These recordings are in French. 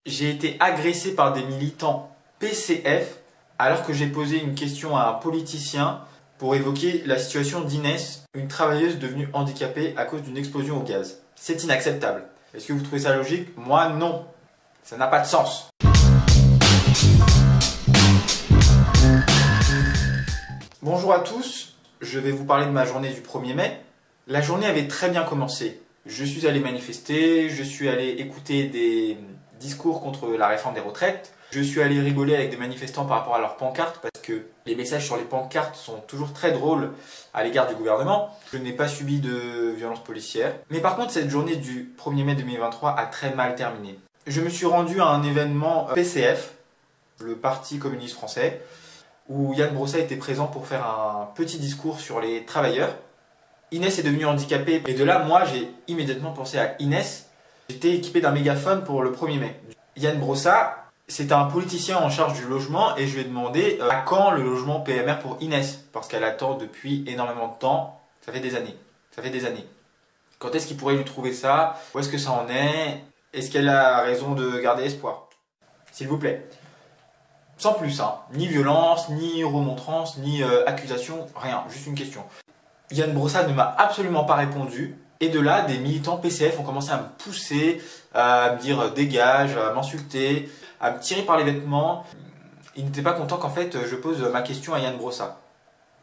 J'ai été agressé par des militants PCF alors que j'ai posé une question à un politicien pour évoquer la situation d'Inès, une travailleuse devenue handicapée à cause d'une explosion au gaz. C'est inacceptable. Est-ce que vous trouvez ça logique? Moi, non. Ça n'a pas de sens. Bonjour à tous, je vais vous parler de ma journée du 1er mai. La journée avait très bien commencé. Je suis allé manifester, je suis allé écouter des discours contre la réforme des retraites. Je suis allé rigoler avec des manifestants par rapport à leurs pancartes parce que les messages sur les pancartes sont toujours très drôles à l'égard du gouvernement. Je n'ai pas subi de violence policière. Mais par contre, cette journée du 1er mai 2023 a très mal terminé. Je me suis rendu à un événement PCF, le Parti communiste français, où Yann Brossa était présent pour faire un petit discours sur les travailleurs. Inès est devenue handicapée et de là, moi, j'ai immédiatement pensé à Inès. J'étais équipé d'un mégaphone pour le 1er mai. Yann Brossa, c'est un politicien en charge du logement et je lui ai demandé à quand le logement PMR pour Inès, parce qu'elle attend depuis énormément de temps, ça fait des années. Quand est-ce qu'il pourrait lui trouver ça? Où est-ce que ça en est? Est-ce qu'elle a raison de garder espoir? S'il vous plaît. Sans plus, hein. Ni violence, ni remontrance, ni accusation, rien, juste une question. Yann Brossa ne m'a absolument pas répondu. Et de là, des militants PCF ont commencé à me pousser, à me dire dégage, à m'insulter, à me tirer par les vêtements. Ils n'étaient pas contents qu'en fait je pose ma question à Yann Brossa.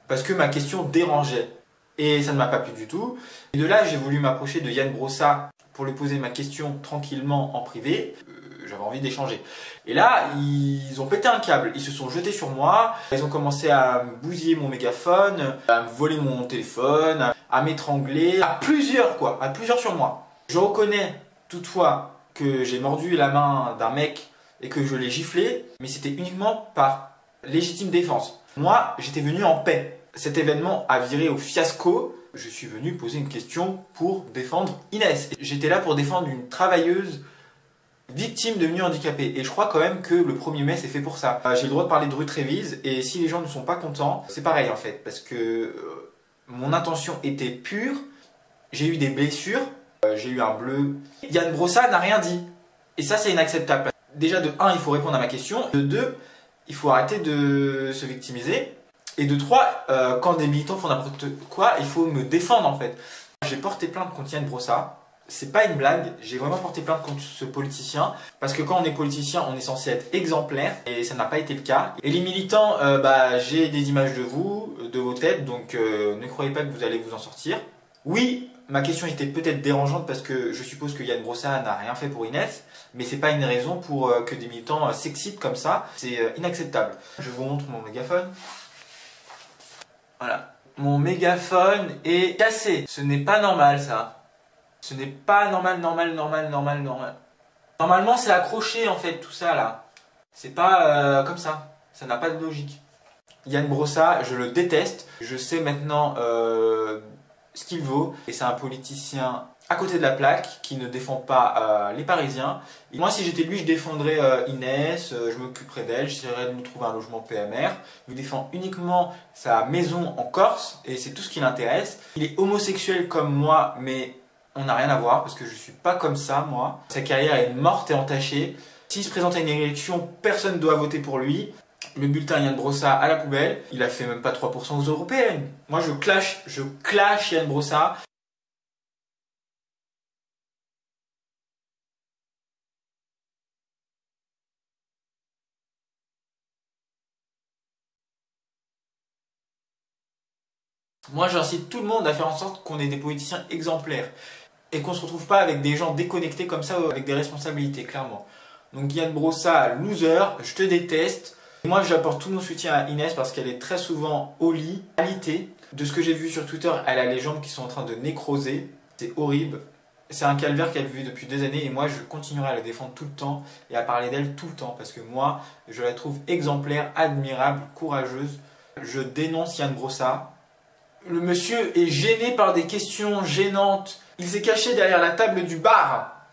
Parce que ma question dérangeait. Et ça ne m'a pas plu du tout. Et de là, j'ai voulu m'approcher de Yann Brossa pour lui poser ma question tranquillement en privé. J'avais envie d'échanger. Et là, ils ont pété un câble. Ils se sont jetés sur moi. Ils ont commencé à me bousiller mon mégaphone, à me voler mon téléphone, à m'étrangler. À plusieurs sur moi. Je reconnais toutefois que j'ai mordu la main d'un mec et que je l'ai giflé, mais c'était uniquement par légitime défense. Moi, j'étais venu en paix. Cet événement a viré au fiasco. Je suis venu poser une question pour défendre Inès. J'étais là pour défendre une travailleuse victime devenue handicapée. Et je crois quand même que le 1er mai c'est fait pour ça. J'ai le droit de parler de rue Trévise et si les gens ne sont pas contents, c'est pareil en fait. Parce que mon intention était pure, j'ai eu des blessures, j'ai eu un bleu. Yann Brossa n'a rien dit. Et ça c'est inacceptable. Déjà de 1, il faut répondre à ma question. De 2, il faut arrêter de se victimiser. Et de 3, quand des militants font n'importe quoi, il faut me défendre en fait. J'ai porté plainte contre Yann Brossa. C'est pas une blague, j'ai vraiment porté plainte contre ce politicien parce que quand on est politicien, on est censé être exemplaire et ça n'a pas été le cas. Et les militants, j'ai des images de vous, de vos têtes, donc ne croyez pas que vous allez vous en sortir. Oui, ma question était peut-être dérangeante parce que je suppose que Yann Brossa n'a rien fait pour Inès, mais c'est pas une raison pour que des militants s'excitent comme ça, c'est inacceptable. Je vous montre mon mégaphone. Voilà, mon mégaphone est cassé, ce n'est pas normal ça. Ce n'est pas normal. Normalement, c'est accroché en fait, tout ça là. C'est pas comme ça. Ça n'a pas de logique. Yann Brossa, je le déteste. Je sais maintenant ce qu'il vaut. Et c'est un politicien à côté de la plaque qui ne défend pas les Parisiens. Et moi, si j'étais lui, je défendrais Inès, je m'occuperais d'elle, j'essaierais de me trouver un logement PMR. Il défend uniquement sa maison en Corse et c'est tout ce qui l'intéresse. Il est homosexuel comme moi, mais on n'a rien à voir parce que je suis pas comme ça moi. Sa carrière est morte et entachée. S'il se présente à une élection, personne ne doit voter pour lui. Le bulletin Yann Brossa à la poubelle. Il a fait même pas 3% aux européennes. Moi je clash Yann Brossa. Moi j'incite tout le monde à faire en sorte qu'on ait des politiciens exemplaires. Et qu'on ne se retrouve pas avec des gens déconnectés comme ça, avec des responsabilités, clairement. Donc Yann Brossa, loser, je te déteste. Moi j'apporte tout mon soutien à Inès parce qu'elle est très souvent au lit, alité. De ce que j'ai vu sur Twitter, elle a les jambes qui sont en train de nécroser. C'est horrible. C'est un calvaire qu'elle vit depuis des années et moi je continuerai à la défendre tout le temps et à parler d'elle tout le temps parce que moi je la trouve exemplaire, admirable, courageuse. Je dénonce Yann Brossa. Le monsieur est gêné par des questions gênantes. Il s'est caché derrière la table du bar.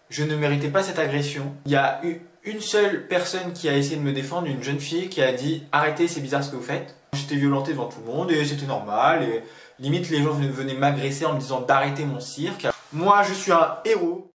Je ne méritais pas cette agression. Il y a eu une seule personne qui a essayé de me défendre, une jeune fille qui a dit « Arrêtez, c'est bizarre ce que vous faites ». J'étais violenté devant tout le monde et c'était normal. Et limite, les gens venaient m'agresser en me disant d'arrêter mon cirque. Moi, je suis un héros.